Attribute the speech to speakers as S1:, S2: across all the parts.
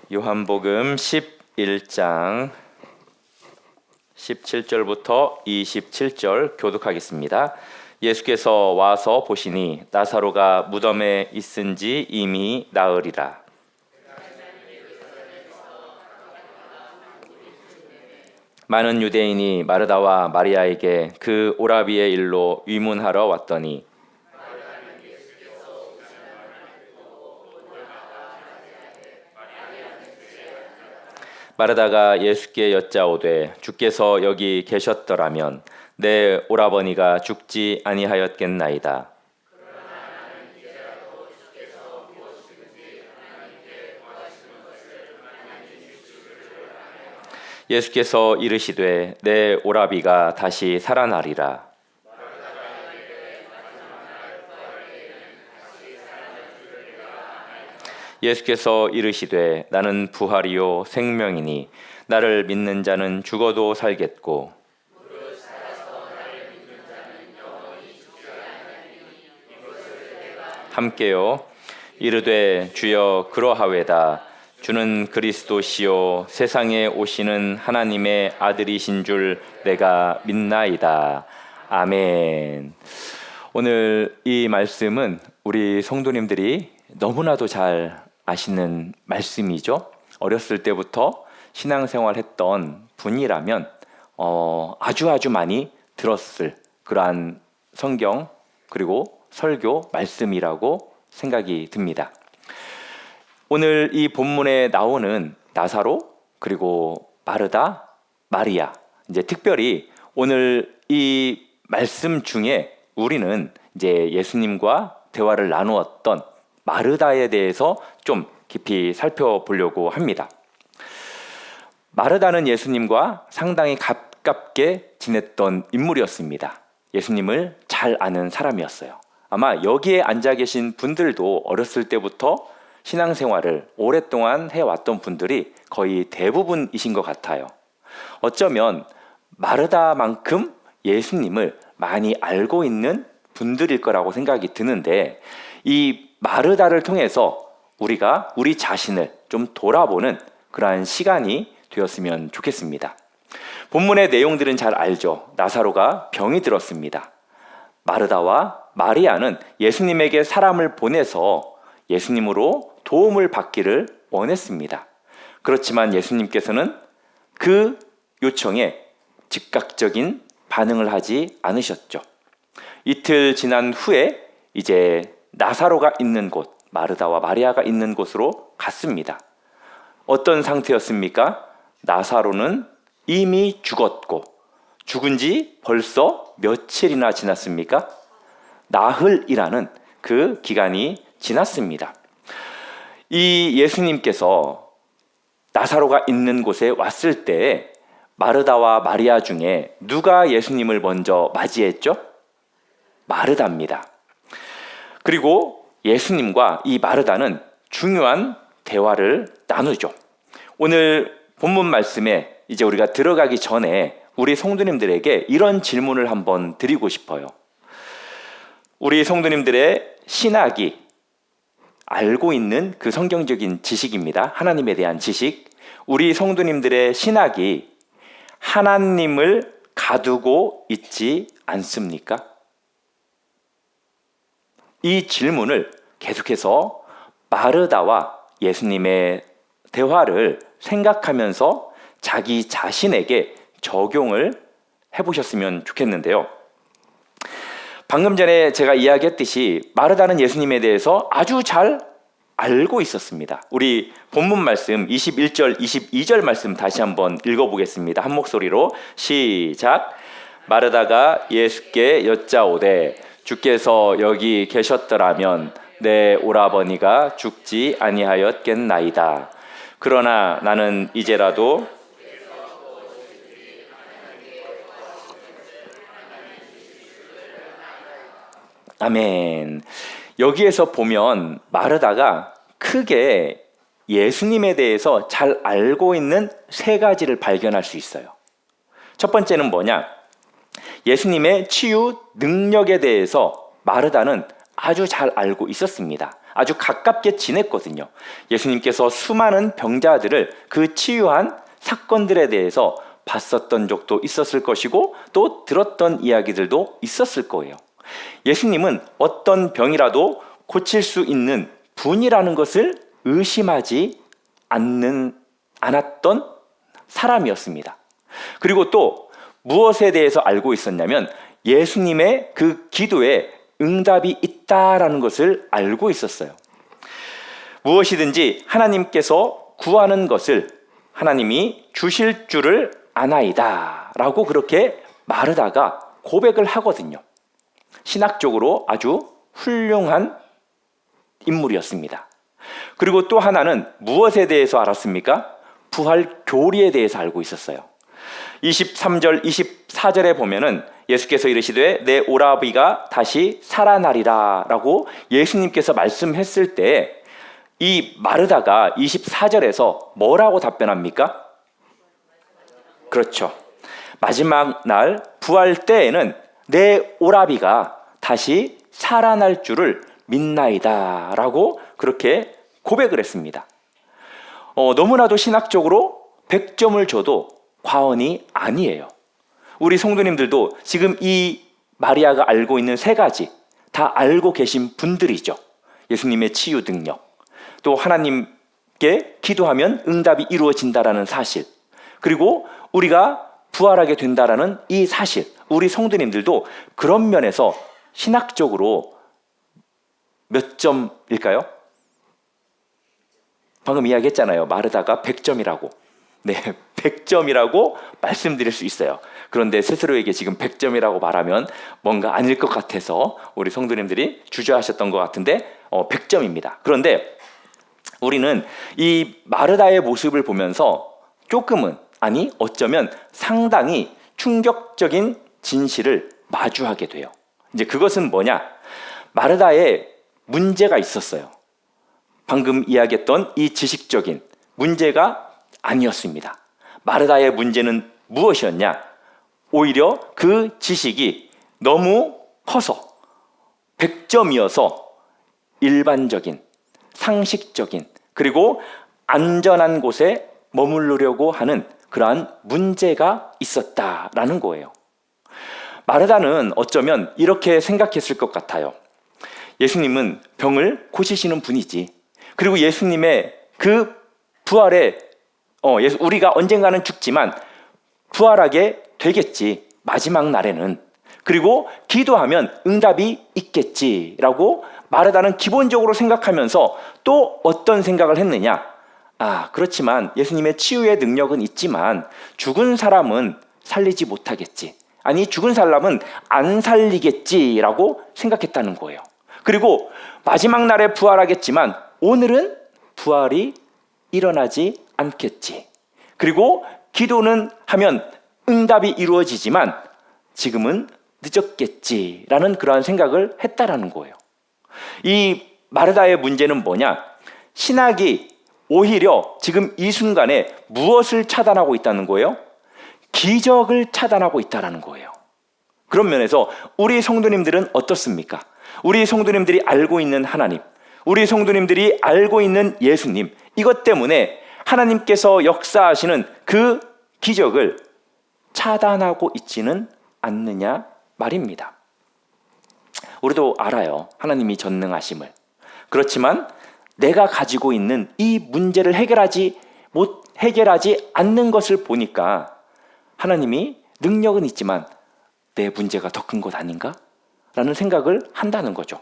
S1: 요한복음 11장 17절부터 27절 교독하겠습니다. 예수께서 와서 보시니 나사로가 무덤에 있은지 이미 나으리라. 많은 유대인이 마르다와 마리아에게 그 오라비의 일로 위문하러 왔더니 마르다가 예수께 여짜오되 주께서 여기 계셨더라면 내 오라버니가 죽지 아니하였겠나이다. 예수께서 이르시되 내 오라비가 다시 살아나리라. 예수께서 이르시되 나는 부활이요 생명이니 나를 믿는 자는 죽어도 살겠고 함께요 이르되 주여 그러하외다. 주는 그리스도시요 세상에 오시는 하나님의 아들이신 줄 내가 믿나이다. 아멘. 오늘 이 말씀은 우리 성도님들이 너무나도 잘 아시는 말씀이죠. 어렸을 때부터 신앙생활 했던 분이라면 아주 많이 들었을 그러한 성경 그리고 설교 말씀이라고 생각이 듭니다. 오늘 이 본문에 나오는 나사로 그리고 마르다, 마리아, 이제 특별히 오늘 이 말씀 중에 우리는 이제 예수님과 대화를 나누었던 마르다에 대해서 좀 깊이 살펴보려고 합니다. 마르다는 예수님과 상당히 가깝게 지냈던 인물이었습니다. 예수님을 잘 아는 사람이었어요. 아마 여기에 앉아 계신 분들도 어렸을 때부터 신앙생활을 오랫동안 해왔던 분들이 거의 대부분이신 것 같아요. 어쩌면 마르다만큼 예수님을 많이 알고 있는 분들일 거라고 생각이 드는데 이 마르다를 통해서 우리가 우리 자신을 좀 돌아보는 그러한 시간이 되었으면 좋겠습니다. 본문의 내용들은 잘 알죠. 나사로가 병이 들었습니다. 마르다와 마리아는 예수님에게 사람을 보내서 예수님으로 도움을 받기를 원했습니다. 그렇지만 예수님께서는 그 요청에 즉각적인 반응을 하지 않으셨죠. 이틀 지난 후에 이제 나사로가 있는 곳, 마르다와 마리아가 있는 곳으로 갔습니다. 어떤 상태였습니까? 나사로는 이미 죽었고 죽은 지 벌써 며칠이나 지났습니까? 나흘이라는 그 기간이 지났습니다. 이 예수님께서 나사로가 있는 곳에 왔을 때 마르다와 마리아 중에 누가 예수님을 먼저 맞이했죠? 마르다입니다. 그리고 예수님과 이 마르다는 중요한 대화를 나누죠. 오늘 본문 말씀에 이제 우리가 들어가기 전에 우리 성도님들에게 이런 질문을 한번 드리고 싶어요. 우리 성도님들의 신학이 알고 있는 그 성경적인 지식입니다. 하나님에 대한 지식. 우리 성도님들의 신학이 하나님을 가두고 있지 않습니까? 이 질문을 계속해서 마르다와 예수님의 대화를 생각하면서 자기 자신에게 적용을 해보셨으면 좋겠는데요. 방금 전에 제가 이야기했듯이 마르다는 예수님에 대해서 아주 잘 알고 있었습니다. 우리 본문 말씀 21절, 22절 말씀 다시 한번 읽어보겠습니다. 한 목소리로 시작. 마르다가 예수께 여짜오되 주께서 여기 계셨더라면 내 오라버니가 죽지 아니하였겠나이다. 그러나 나는 이제라도 아멘. 여기에서 보면 마르다가 크게 예수님에 대해서 잘 알고 있는 세 가지를 발견할 수 있어요. 첫 번째는 뭐냐? 예수님의 치유 능력에 대해서 마르다는 아주 잘 알고 있었습니다. 아주 가깝게 지냈거든요. 예수님께서 수많은 병자들을 그 치유한 사건들에 대해서 봤었던 적도 있었을 것이고 또 들었던 이야기들도 있었을 거예요. 예수님은 어떤 병이라도 고칠 수 있는 분이라는 것을 의심하지 않았던 사람이었습니다. 그리고 또 무엇에 대해서 알고 있었냐면 예수님의 그 기도에 응답이 있다라는 것을 알고 있었어요. 무엇이든지 하나님께서 구하는 것을 하나님이 주실 줄을 아나이다 라고 그렇게 마르다가 고백을 하거든요. 신학적으로 아주 훌륭한 인물이었습니다. 그리고 또 하나는 무엇에 대해서 알았습니까? 부활 교리에 대해서 알고 있었어요. 23절, 24절에 보면은 예수께서 이르시되 내 오라비가 다시 살아나리라 라고 예수님께서 말씀했을 때 이 마르다가 24절에서 뭐라고 답변합니까? 그렇죠. 마지막 날 부활 때에는 내 오라비가 다시 살아날 줄을 믿나이다 라고 그렇게 고백을 했습니다. 너무나도 신학적으로 100점을 줘도 과언이 아니에요. 우리 성도님들도 지금 이 마리아가 알고 있는 세 가지 다 알고 계신 분들이죠. 예수님의 치유 능력, 또 하나님께 기도하면 응답이 이루어진다라는 사실, 그리고 우리가 부활하게 된다라는 이 사실, 우리 성도님들도 그런 면에서 신학적으로 몇 점일까요? 방금 이야기했잖아요. 마르다가 100점이라고. 네, 100점이라고 말씀드릴 수 있어요. 그런데 스스로에게 지금 100점이라고 말하면 뭔가 아닐 것 같아서 우리 성도님들이 주저하셨던 것 같은데 100점입니다. 그런데 우리는 이 마르다의 모습을 보면서 조금은, 아니 어쩌면 상당히 충격적인 진실을 마주하게 돼요. 이제 그것은 뭐냐? 마르다에 문제가 있었어요. 방금 이야기했던 이 지식적인 문제가 아니었습니다. 마르다의 문제는 무엇이었냐? 오히려 그 지식이 너무 커서 100점이어서 일반적인, 상식적인, 그리고 안전한 곳에 머무르려고 하는 그러한 문제가 있었다라는 거예요. 마르다는 어쩌면 이렇게 생각했을 것 같아요. 예수님은 병을 고치시는 분이지. 그리고 예수님의 그 부활에 우리가 언젠가는 죽지만 부활하게 되겠지. 마지막 날에는. 그리고 기도하면 응답이 있겠지라고 마르다는 기본적으로 생각하면서 또 어떤 생각을 했느냐? 그렇지만 예수님의 치유의 능력은 있지만 죽은 사람은 살리지 못하겠지. 아니, 죽은 사람은 안 살리겠지라고 생각했다는 거예요. 그리고 마지막 날에 부활하겠지만 오늘은 부활이 일어나지 않겠지. 그리고 기도는 하면 응답이 이루어지지만 지금은 늦었겠지라는 그러한 생각을 했다라는 거예요. 이 마르다의 문제는 뭐냐? 신학이 오히려 지금 이 순간에 무엇을 차단하고 있다는 거예요? 기적을 차단하고 있다는 거예요. 그런 면에서 우리 성도님들은 어떻습니까? 우리 성도님들이 알고 있는 하나님, 우리 성도님들이 알고 있는 예수님, 이것 때문에 하나님께서 역사하시는 그 기적을 차단하고 있지는 않느냐 말입니다. 우리도 알아요. 하나님이 전능하심을. 그렇지만 내가 가지고 있는 이 문제를 해결하지 않는 것을 보니까 하나님이 능력은 있지만 내 문제가 더 큰 것 아닌가? 라는 생각을 한다는 거죠.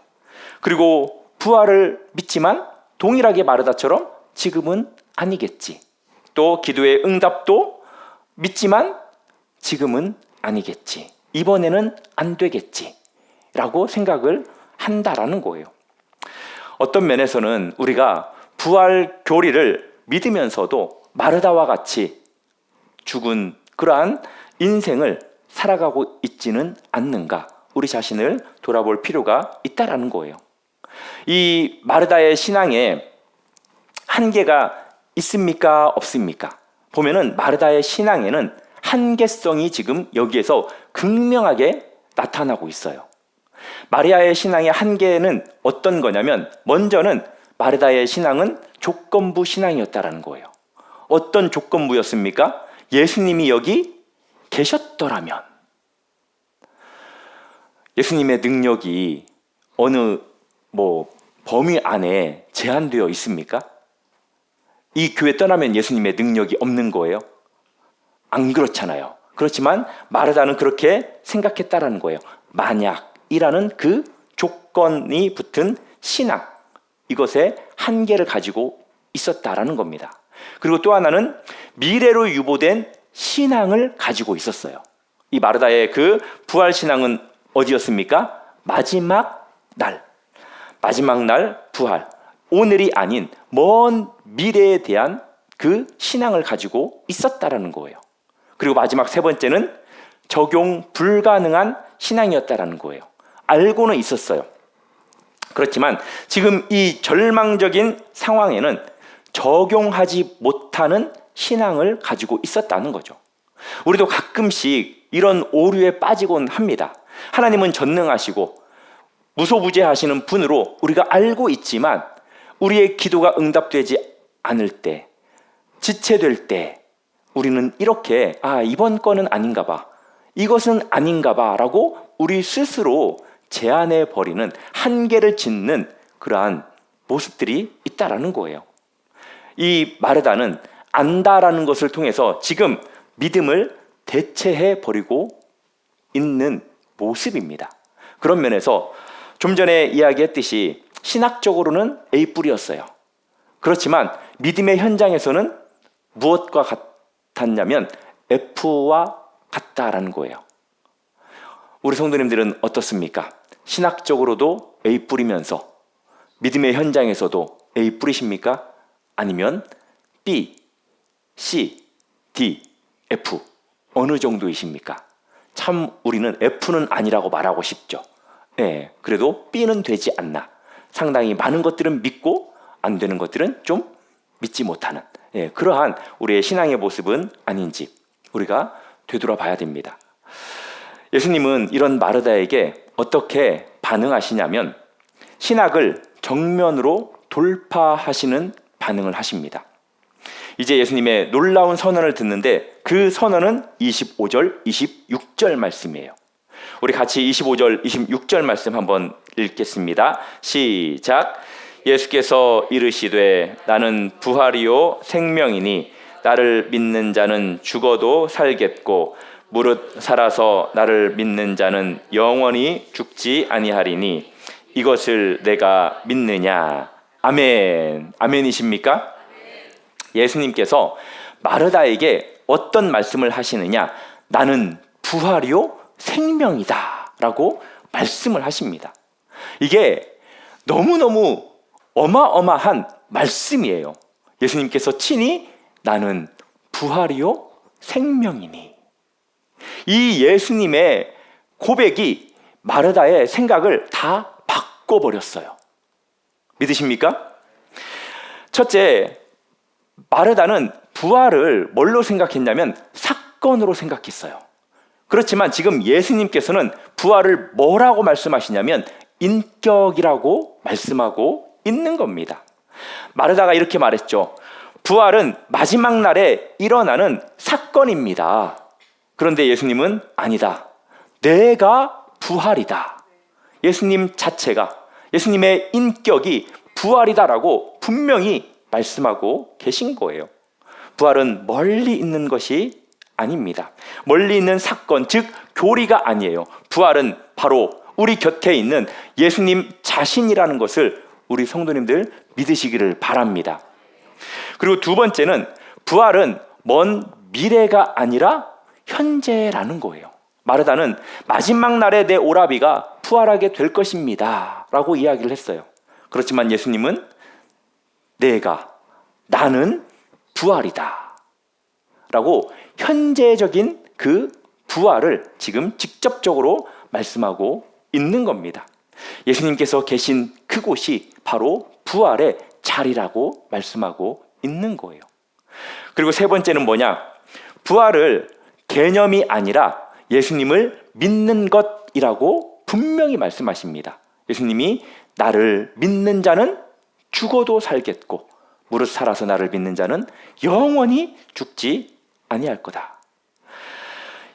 S1: 그리고 부활을 믿지만 동일하게 마르다처럼 지금은 아니겠지. 또 기도의 응답도 믿지만 지금은 아니겠지. 이번에는 안 되겠지. 라고 생각을 한다라는 거예요. 어떤 면에서는 우리가 부활 교리를 믿으면서도 마르다와 같이 죽은 그러한 인생을 살아가고 있지는 않는가? 우리 자신을 돌아볼 필요가 있다라는 거예요. 이 마르다의 신앙에 한계가 있습니까? 없습니까? 보면은 마르다의 신앙에는 한계성이 지금 여기에서 극명하게 나타나고 있어요. 마리아의 신앙의 한계는 어떤 거냐면, 먼저는 마르다의 신앙은 조건부 신앙이었다라는 거예요. 어떤 조건부였습니까? 예수님이 여기 계셨더라면. 예수님의 능력이 어느 범위 안에 제한되어 있습니까? 이 교회 떠나면 예수님의 능력이 없는 거예요? 안 그렇잖아요. 그렇지만 마르다는 그렇게 생각했다라는 거예요. 만약이라는 그 조건이 붙은 신앙, 이것에 한계를 가지고 있었다라는 겁니다. 그리고 또 하나는 미래로 유보된 신앙을 가지고 있었어요. 이 마르다의 그 부활 신앙은 어디였습니까? 마지막 날 부활, 오늘이 아닌 먼 미래에 대한 그 신앙을 가지고 있었다라는 거예요. 그리고 마지막 세 번째는 적용 불가능한 신앙이었다라는 거예요. 알고는 있었어요. 그렇지만 지금 이 절망적인 상황에는 적용하지 못하는 신앙을 가지고 있었다는 거죠. 우리도 가끔씩 이런 오류에 빠지곤 합니다. 하나님은 전능하시고 무소부재하시는 분으로 우리가 알고 있지만 우리의 기도가 응답되지 않을 때, 지체될 때 우리는 이렇게 이번 건은 아닌가 봐, 이것은 아닌가 봐 라고 우리 스스로 제한해 버리는, 한계를 짓는 그러한 모습들이 있다라는 거예요. 이 마르다는 안다라는 것을 통해서 지금 믿음을 대체해 버리고 있는 모습입니다. 그런 면에서 좀 전에 이야기했듯이 신학적으로는 A뿔이었어요. 그렇지만 믿음의 현장에서는 무엇과 같았냐면 F와 같다라는 거예요. 우리 성도님들은 어떻습니까? 신학적으로도 A뿔이면서 믿음의 현장에서도 A뿔이십니까? 아니면 B, C, D, F 어느 정도이십니까? 참 우리는 F는 아니라고 말하고 싶죠. 그래도 B는 되지 않나. 상당히 많은 것들은 믿고 안 되는 것들은 좀 믿지 못하는 그러한 우리의 신앙의 모습은 아닌지 우리가 되돌아봐야 됩니다. 예수님은 이런 마르다에게 어떻게 반응하시냐면 신학을 정면으로 돌파하시는 반응을 하십니다. 이제 예수님의 놀라운 선언을 듣는데 그 선언은 25절, 26절 말씀이에요. 우리 같이 25절, 26절 말씀 한번 읽겠습니다. 시작. 예수께서 이르시되 나는 부활이요 생명이니 나를 믿는 자는 죽어도 살겠고 무릇 살아서 나를 믿는 자는 영원히 죽지 아니하리니 이것을 내가 믿느냐. 아멘. 아멘이십니까? 예수님께서 마르다에게 어떤 말씀을 하시느냐? 나는 부활이요 생명이다 라고 말씀을 하십니다. 이게 너무너무 어마어마한 말씀이에요. 예수님께서 친히 나는 부활이요 생명이니. 이 예수님의 고백이 마르다의 생각을 다 바꿔버렸어요. 믿으십니까? 첫째, 마르다는 부활을 뭘로 생각했냐면 사건으로 생각했어요. 그렇지만 지금 예수님께서는 부활을 뭐라고 말씀하시냐면 인격이라고 말씀하고 있는 겁니다. 마르다가 이렇게 말했죠. 부활은 마지막 날에 일어나는 사건입니다. 그런데 예수님은 아니다. 내가 부활이다. 예수님 자체가, 예수님의 인격이 부활이다라고 분명히 말씀하고 계신 거예요. 부활은 멀리 있는 것이 아닙니다. 멀리 있는 사건, 즉 교리가 아니에요. 부활은 바로 우리 곁에 있는 예수님 자신이라는 것을 우리 성도님들 믿으시기를 바랍니다. 그리고 두 번째는 부활은 먼 미래가 아니라 현재라는 거예요. 마르다는 마지막 날에 내 오라비가 부활하게 될 것입니다 라고 이야기를 했어요. 그렇지만 예수님은 나는 부활이다 라고 현재적인 그 부활을 지금 직접적으로 말씀하고 있는 겁니다. 예수님께서 계신 그곳이 바로 부활의 자리라고 말씀하고 있는 거예요. 그리고 세 번째는 뭐냐? 부활을 개념이 아니라 예수님을 믿는 것이라고 분명히 말씀하십니다. 예수님이 나를 믿는 자는 죽어도 살겠고 무릇 살아서 나를 믿는 자는 영원히 죽지 아니할 거다.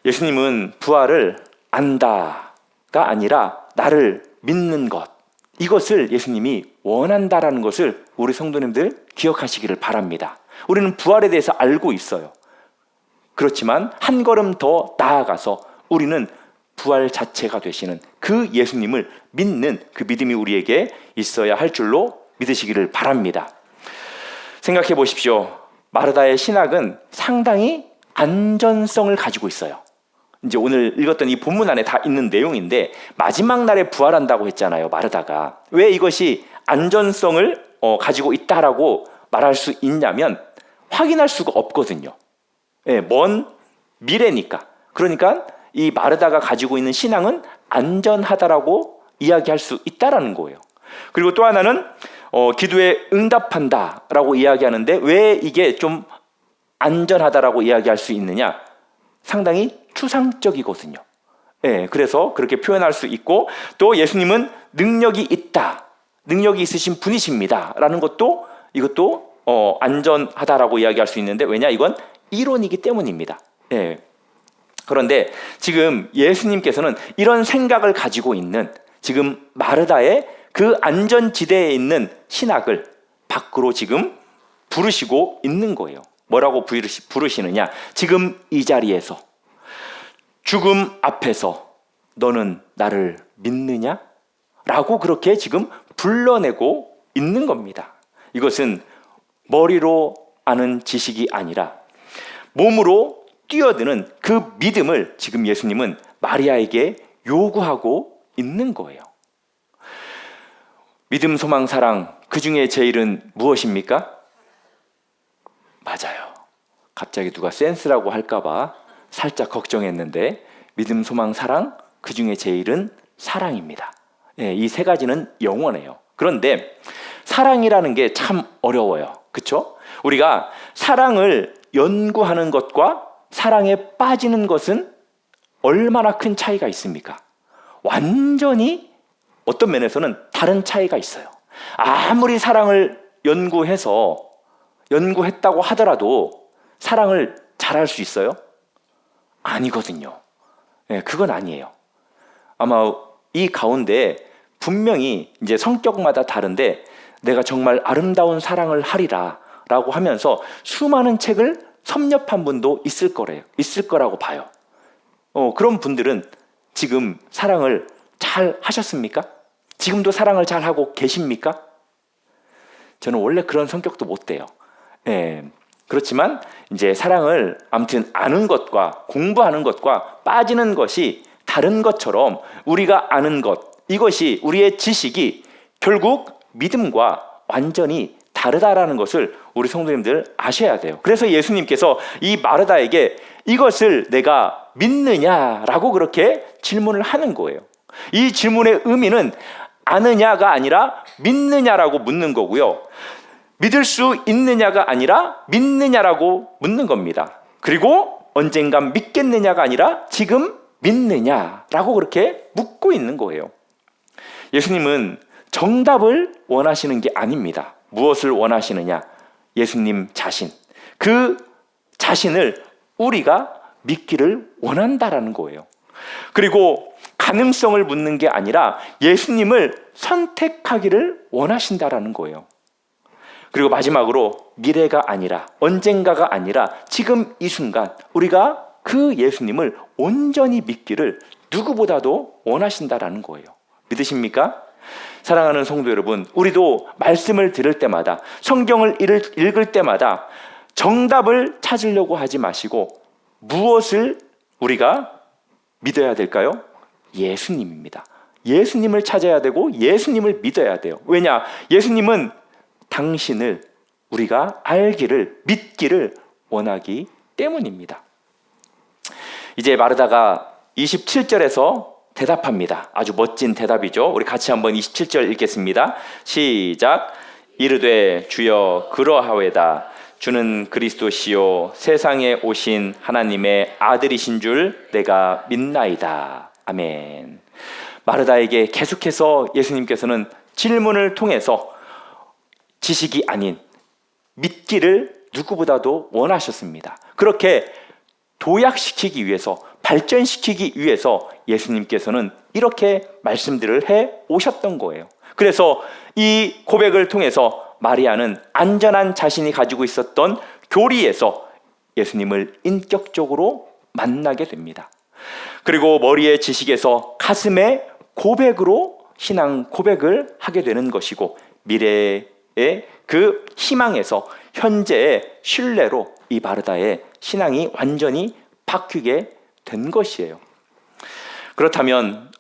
S1: 예수님은 부활을 안다가 아니라 나를 믿는 것, 이것을 예수님이 원한다라는 것을 우리 성도님들 기억하시기를 바랍니다. 우리는 부활에 대해서 알고 있어요. 그렇지만 한 걸음 더 나아가서 우리는 부활 자체가 되시는 그 예수님을 믿는 그 믿음이 우리에게 있어야 할 줄로 믿으시기를 바랍니다. 생각해 보십시오. 마르다의 신학은 상당히 안전성을 가지고 있어요. 이제 오늘 읽었던 이 본문 안에 다 있는 내용인데 마지막 날에 부활한다고 했잖아요. 마르다가. 왜 이것이 안전성을 가지고 있다라고 말할 수 있냐면 확인할 수가 없거든요. 먼 미래니까. 그러니까 이 마르다가 가지고 있는 신앙은 안전하다라고 이야기할 수 있다라는 거예요. 그리고 또 하나는 기도에 응답한다라고 이야기하는데 왜 이게 좀 안전하다라고 이야기할 수 있느냐? 상당히 추상적이거든요. 그래서 그렇게 표현할 수 있고 또 예수님은 능력이 있다, 능력이 있으신 분이십니다 라는 것도 이것도 안전하다라고 이야기할 수 있는데 왜냐? 이건 이론이기 때문입니다. 그런데 지금 예수님께서는 이런 생각을 가지고 있는 지금 마르다의 그 안전지대에 있는 신학을 밖으로 지금 부르시고 있는 거예요. 뭐라고 부르시느냐? 지금 이 자리에서 죽음 앞에서 너는 나를 믿느냐? 라고 그렇게 지금 불러내고 있는 겁니다. 이것은 머리로 아는 지식이 아니라 몸으로 뛰어드는 그 믿음을 지금 예수님은 마리아에게 요구하고 있는 거예요. 믿음, 소망, 사랑, 그 중에 제일은 무엇입니까? 맞아요. 갑자기 누가 센스라고 할까봐 살짝 걱정했는데 믿음, 소망, 사랑, 그 중에 제일은 사랑입니다. 이 세 가지는 영원해요. 그런데 사랑이라는 게 참 어려워요. 그렇죠? 우리가 사랑을 연구하는 것과 사랑에 빠지는 것은 얼마나 큰 차이가 있습니까? 완전히 어떤 면에서는 다른 차이가 있어요. 아무리 사랑을 연구했다고 하더라도 사랑을 잘할 수 있어요? 아니거든요. 그건 아니에요. 아마 이 가운데 분명히 이제 성격마다 다른데 내가 정말 아름다운 사랑을 하리라 라고 하면서 수많은 책을 섭렵한 분도 있을 거라고 봐요. 그런 분들은 지금 사랑을 잘 하셨습니까? 지금도 사랑을 잘 하고 계십니까? 저는 원래 그런 성격도 못 돼요. 그렇지만 이제 사랑을 아무튼 아는 것과 공부하는 것과 빠지는 것이 다른 것처럼 우리가 아는 것, 이것이 우리의 지식이 결국 믿음과 완전히 다르다라는 것을 우리 성도님들 아셔야 돼요. 그래서 예수님께서 이 마르다에게 이것을 내가 믿느냐라고 그렇게 질문을 하는 거예요. 이 질문의 의미는 아느냐가 아니라 믿느냐라고 묻는 거고요. 믿을 수 있느냐가 아니라 믿느냐라고 묻는 겁니다. 그리고 언젠간 믿겠느냐가 아니라 지금 믿느냐라고 그렇게 묻고 있는 거예요. 예수님은 정답을 원하시는 게 아닙니다. 무엇을 원하시느냐? 예수님 자신. 그 자신을 우리가 믿기를 원한다라는 거예요. 그리고 가능성을 묻는 게 아니라 예수님을 선택하기를 원하신다라는 거예요. 그리고 마지막으로 미래가 아니라 언젠가가 아니라 지금 이 순간 우리가 그 예수님을 온전히 믿기를 누구보다도 원하신다라는 거예요. 믿으십니까? 사랑하는 성도 여러분, 우리도 말씀을 들을 때마다 성경을 읽을 때마다 정답을 찾으려고 하지 마시고 무엇을 우리가 믿어야 될까요? 예수님입니다. 예수님을 찾아야 되고 예수님을 믿어야 돼요. 왜냐? 예수님은 당신을 우리가 알기를, 믿기를 원하기 때문입니다. 이제 마르다가 27절에서 대답합니다. 아주 멋진 대답이죠. 우리 같이 한번 27절 읽겠습니다. 시작. 이르되 주여 그러하외다. 주는 그리스도시요 세상에 오신 하나님의 아들이신 줄 내가 믿나이다. 아멘. 마르다에게 계속해서 예수님께서는 질문을 통해서 지식이 아닌 믿기를 누구보다도 원하셨습니다. 그렇게 도약시키기 위해서, 발전시키기 위해서 예수님께서는 이렇게 말씀들을 해 오셨던 거예요. 그래서 이 고백을 통해서 마리아는 안전한 자신이 가지고 있었던 교리에서 예수님을 인격적으로 만나게 됩니다. 그리고 머리의 지식에서 가슴의 고백으로 신앙 고백을 하게 되는 것이고, 미래의 그 희망에서 현재의 신뢰로 이 마르다의 신앙이 완전히 바뀌게 된 것이에요. 그렇다면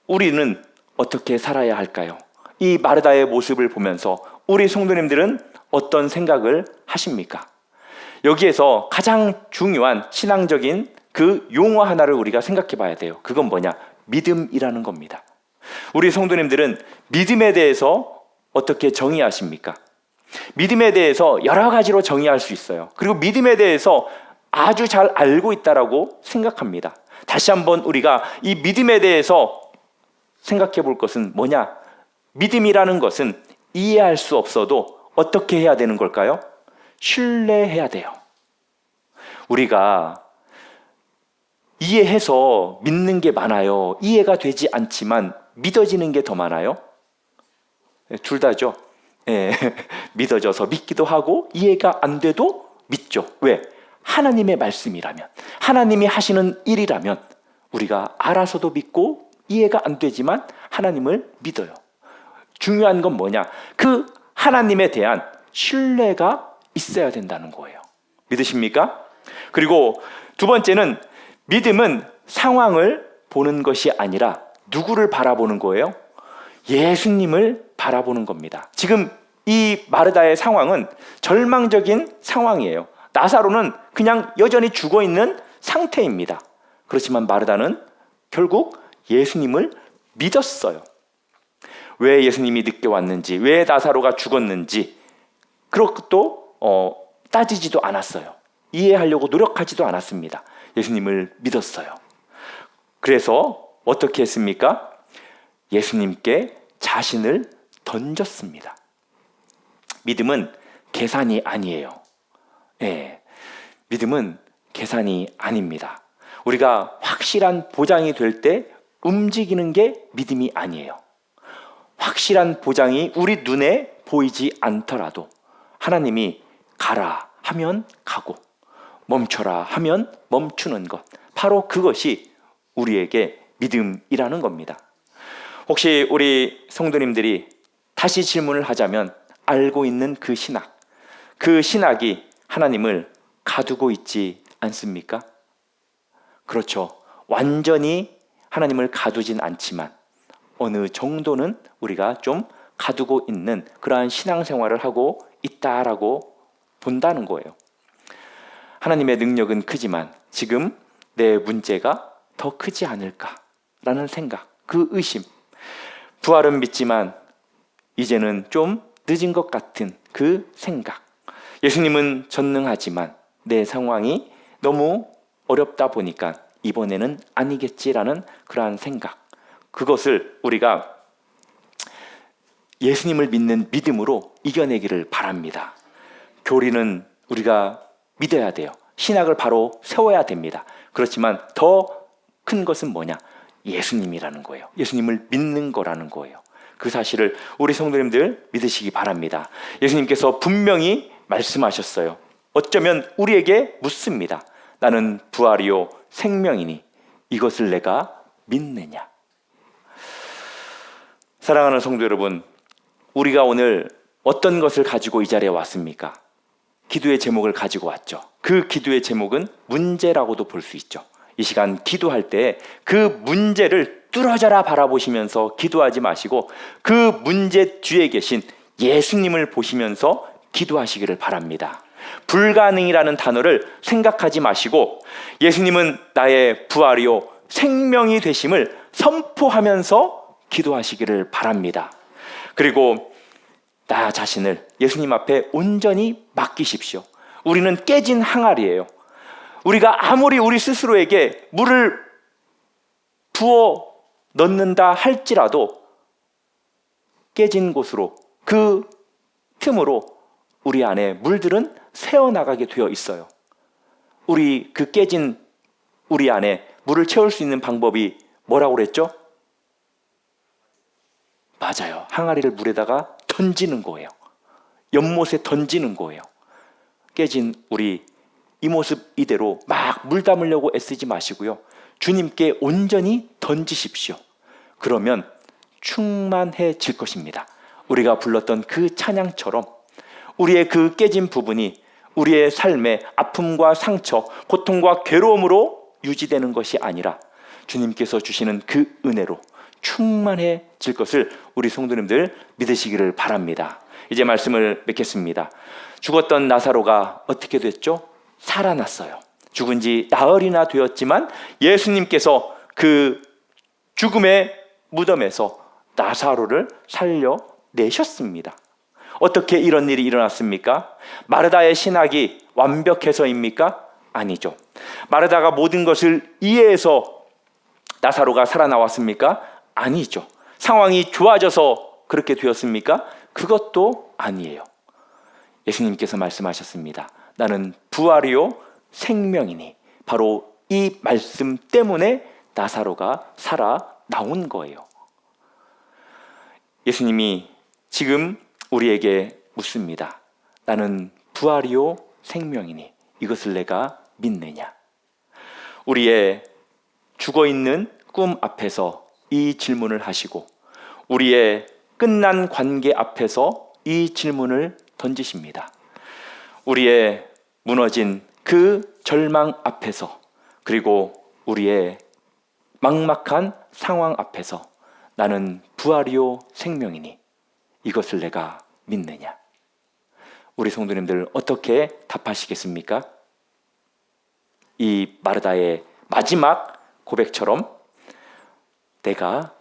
S1: 우리는 어떻게 살아야 할까요? 이 마르다의 모습을 보면서 우리 성도님들은 어떤 생각을 하십니까? 여기에서 가장 중요한 신앙적인 그 용어 하나를 우리가 생각해 봐야 돼요. 그건 뭐냐? 믿음이라는 겁니다. 우리 성도님들은 믿음에 대해서 어떻게 정의하십니까? 믿음에 대해서 여러 가지로 정의할 수 있어요. 그리고 믿음에 대해서 아주 잘 알고 있다라고 생각합니다. 다시 한번 우리가 이 믿음에 대해서 생각해 볼 것은 뭐냐? 믿음이라는 것은 이해할 수 없어도 어떻게 해야 되는 걸까요? 신뢰해야 돼요. 우리가 이해해서 믿는 게 많아요. 이해가 되지 않지만 믿어지는 게 더 많아요. 둘 다죠. 예, 믿어져서 믿기도 하고 이해가 안 돼도 믿죠. 왜? 하나님의 말씀이라면, 하나님이 하시는 일이라면 우리가 알아서도 믿고 이해가 안 되지만 하나님을 믿어요. 중요한 건 뭐냐? 그 하나님에 대한 신뢰가 있어야 된다는 거예요. 믿으십니까? 그리고 두 번째는 믿음은 상황을 보는 것이 아니라 누구를 바라보는 거예요? 예수님을 바라보는 겁니다. 지금 이 마르다의 상황은 절망적인 상황이에요. 나사로는 그냥 여전히 죽어 있는 상태입니다. 그렇지만 마르다는 결국 예수님을 믿었어요. 왜 예수님이 늦게 왔는지, 왜 나사로가 죽었는지 그것도 따지지도 않았어요. 이해하려고 노력하지도 않았습니다. 예수님을 믿었어요. 그래서 어떻게 했습니까? 예수님께 자신을 던졌습니다. 믿음은 계산이 아니에요. 예, 믿음은 계산이 아닙니다. 우리가 확실한 보장이 될 때 움직이는 게 믿음이 아니에요. 확실한 보장이 우리 눈에 보이지 않더라도 하나님이 가라 하면 가고 멈춰라 하면 멈추는 것, 바로 그것이 우리에게 믿음이라는 겁니다. 혹시 우리 성도님들이 다시 질문을 하자면 알고 있는 그 신학, 그 신학이 하나님을 가두고 있지 않습니까? 그렇죠. 완전히 하나님을 가두진 않지만 어느 정도는 우리가 좀 가두고 있는 그러한 신앙생활을 하고 있다라고 본다는 거예요. 하나님의 능력은 크지만 지금 내 문제가 더 크지 않을까라는 생각, 그 의심. 부활은 믿지만 이제는 좀 늦은 것 같은 그 생각. 예수님은 전능하지만 내 상황이 너무 어렵다 보니까 이번에는 아니겠지라는 그러한 생각. 그것을 우리가 예수님을 믿는 믿음으로 이겨내기를 바랍니다. 교리는 우리가 믿어야 돼요. 신학을 바로 세워야 됩니다. 그렇지만 더 큰 것은 뭐냐? 예수님이라는 거예요. 예수님을 믿는 거라는 거예요. 그 사실을 우리 성도님들 믿으시기 바랍니다. 예수님께서 분명히 말씀하셨어요. 어쩌면 우리에게 묻습니다. 나는 부활이요 생명이니 이것을 내가 믿느냐? 사랑하는 성도 여러분, 우리가 오늘 어떤 것을 가지고 이 자리에 왔습니까? 기도의 제목을 가지고 왔죠. 그 기도의 제목은 문제라고도 볼 수 있죠. 이 시간 기도할 때 그 문제를 뚫어져라 바라보시면서 기도하지 마시고 그 문제 뒤에 계신 예수님을 보시면서 기도하시기를 바랍니다. 불가능이라는 단어를 생각하지 마시고 예수님은 나의 부활이요 생명이 되심을 선포하면서 기도하시기를 바랍니다. 그리고 나 자신을 예수님 앞에 온전히 맡기십시오. 우리는 깨진 항아리예요. 우리가 아무리 우리 스스로에게 물을 부어 넣는다 할지라도 깨진 곳으로, 그 틈으로 우리 안에 물들은 새어나가게 되어 있어요. 그 깨진 우리 안에 물을 채울 수 있는 방법이 뭐라고 그랬죠? 맞아요. 항아리를 물에다가 던지는 거예요. 연못에 던지는 거예요. 깨진 우리 이 모습 이대로 막 물 담으려고 애쓰지 마시고요. 주님께 온전히 던지십시오. 그러면 충만해질 것입니다. 우리가 불렀던 그 찬양처럼 우리의 그 깨진 부분이 우리의 삶의 아픔과 상처, 고통과 괴로움으로 유지되는 것이 아니라 주님께서 주시는 그 은혜로 충만해질 것을 우리 성도님들 믿으시기를 바랍니다. 이제 말씀을 맺겠습니다. 죽었던 나사로가 어떻게 됐죠? 살아났어요. 죽은 지 나흘이나 되었지만 예수님께서 그 죽음의 무덤에서 나사로를 살려내셨습니다. 어떻게 이런 일이 일어났습니까? 마르다의 신학이 완벽해서입니까? 아니죠. 마르다가 모든 것을 이해해서 나사로가 살아나왔습니까? 아니죠. 상황이 좋아져서 그렇게 되었습니까? 그것도 아니에요. 예수님께서 말씀하셨습니다. 나는 부활이요 생명이니. 바로 이 말씀 때문에 나사로가 살아나온 거예요. 예수님이 지금 우리에게 묻습니다. 나는 부활이요 생명이니 이것을 내가 믿느냐? 우리의 죽어있는 꿈 앞에서 이 질문을 하시고 우리의 끝난 관계 앞에서 이 질문을 던지십니다. 우리의 무너진 그 절망 앞에서, 그리고 우리의 막막한 상황 앞에서 나는 부활이요 생명이니 이것을 내가 믿느냐? 우리 성도님들 어떻게 답하시겠습니까? 이 마르다의 마지막 고백처럼 내가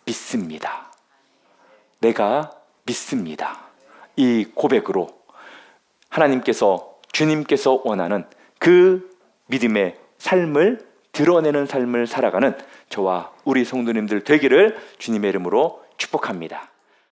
S1: 믿습니다. 내가 믿습니다. 이 고백으로 하나님께서, 주님께서 원하는 그 믿음의 삶을 드러내는 삶을 살아가는 저와 우리 성도님들 되기를 주님의 이름으로 축복합니다.